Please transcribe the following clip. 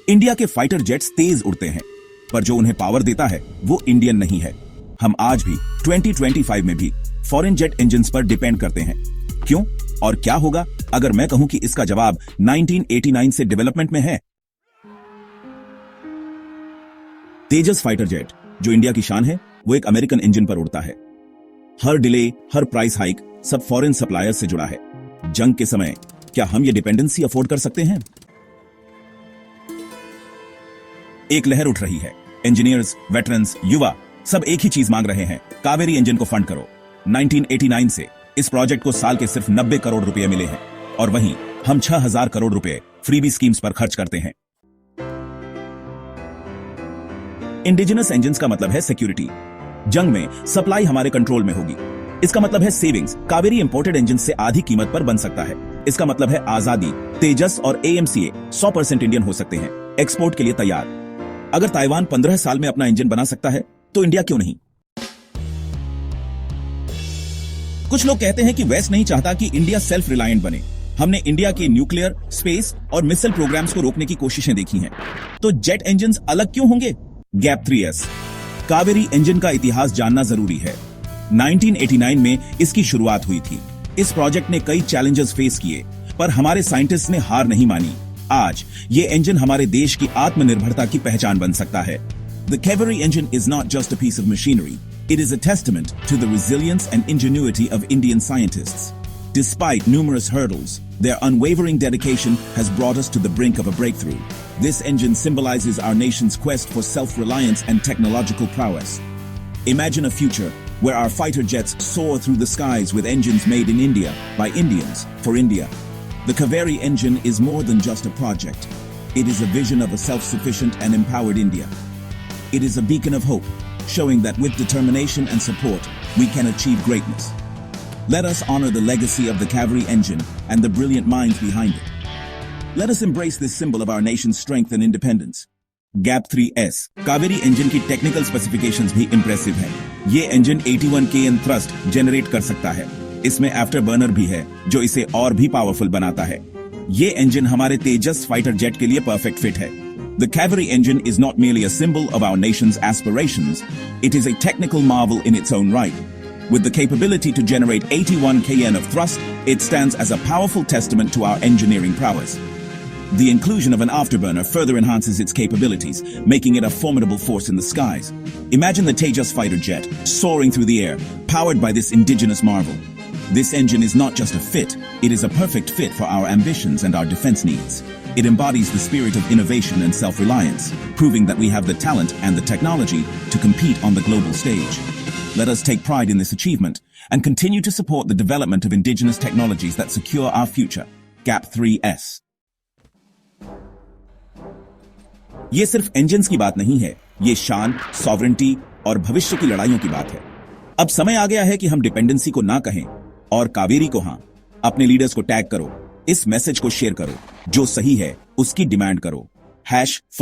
India के fighter jets तेज उड़ते हैं, पर जो उन्हें पावर देता है वो इंडियन नहीं है। हम आज भी 2025 में भी फॉरेन जेट इंजन्स पर डिपेंड करते हैं। क्यों और क्या होगा अगर मैं कहूं कि इसका जवाब 1989 से डेवलपमेंट में है। तेजस फाइटर जेट जो इंडिया की शान है, वो एक अमेरिकन इंजन पर उड़ता है। हर डिले, हर प्राइस हाइक सब फॉरेन सप्लायर्स से जुड़ा है। जंग के समय क्या हम ये डिपेंडेंसी अफोर्ड कर सकते हैं? एक लहर उठ रही है। इंजीनियर्स, वेटरन्स, युवा सब एक ही चीज मांग रहे हैं, कावेरी इंजन को फंड करो। 1989 से इस प्रोजेक्ट को साल के सिर्फ 90 करोड़ रुपए मिले हैं और वहीं हम 6000 करोड़ रुपए फ्रीबी स्कीम्स पर खर्च करते हैं। इंडिजिनस इंजन्स का मतलब है सिक्योरिटी। जंग में सप्लाई हमारे कंट्रोल में होगी। इसका मतलब है सेविंग्स। कावेरी इंपोर्टेड इंजन से आधी कीमत पर बन सकता है। इसका मतलब है आजादी। तेजस और AMCA 100% इंडियन हो सकते हैं, एक्सपोर्ट के लिए तैयार। अगर ताइवान 15 साल में अपना इंजन बना सकता है तो इंडिया क्यों नहीं? कुछ लोग कहते हैं कि वेस्ट नहीं चाहता कि इंडिया सेल्फ रिलायंट बने। हमने इंडिया के न्यूक्लियर, स्पेस और मिसाइल प्रोग्राम्स को रोकने की कोशिशें देखी हैं। तो जेट इंजन्स अलग क्यों होंगे? गैप 3S कावेरी इंजन का इतिहास जानना जरूरी है। 1989 में इसकी शुरुआत हुई थी। इस प्रोजेक्ट ने कई चैलेंजेस फेस किए, पर हमारे साइंटिस्ट ने हार नहीं मानी। आज ये इंजन हमारे देश की आत्मनिर्भरता की पहचान बन सकता है। The Kaveri engine is not just a piece of machinery. It is a testament to the resilience and ingenuity of Indian scientists. Despite numerous hurdles, their unwavering dedication has brought us to the brink of a breakthrough. This engine symbolizes our nation's quest for self-reliance and technological prowess. Imagine a future where our fighter jets soar through the skies with engines made in India, by Indians, for India. The Kaveri engine is more than just a project. It is a vision of a self-sufficient and empowered India. It is a beacon of hope, showing that with determination and support, we can achieve greatness. Let us honor the legacy of the Kaveri engine and the brilliant minds behind it. Let us embrace this symbol of our nation's strength and independence. Gap 3S Kaveri engine की technical specifications भी impressive हैं। ये engine 81 kN thrust generate कर सकता है। इसमें after burner भी है जो इसे और भी पावरफुल बनाता है। ये इंजन हमारे तेजस फाइटर जेट के लिए परफेक्ट फिट है। The Kaveri engine is not merely a symbol of our nation's aspirations, it is a technical marvel in its own right. With the capability to generate 81 kN of thrust, it stands as a powerful testament to our engineering prowess. The inclusion of an afterburner further enhances its capabilities, making it a formidable force in the skies. Imagine the Tejas fighter jet, soaring through the air, powered by this indigenous marvel. This engine is not just a fit, it is a perfect fit for our ambitions and our defense needs. It embodies the spirit of innovation and self-reliance, proving that we have the talent and the technology to compete on the global stage. Let us take pride in this achievement and continue to support the development of indigenous technologies that secure our future. Gap 3S. ये सिर्फ engines की बात नहीं है, ये शान, sovereignty और भविष्य की लड़ाइयों की बात है। अब समय आ गया है कि हम डिपेंडेंसी को ना कहें और कावेरी को हां। अपने लीडर्स को टैग करो, इस मैसेज को शेयर करो, जो सही है उसकी डिमांड करो। #fund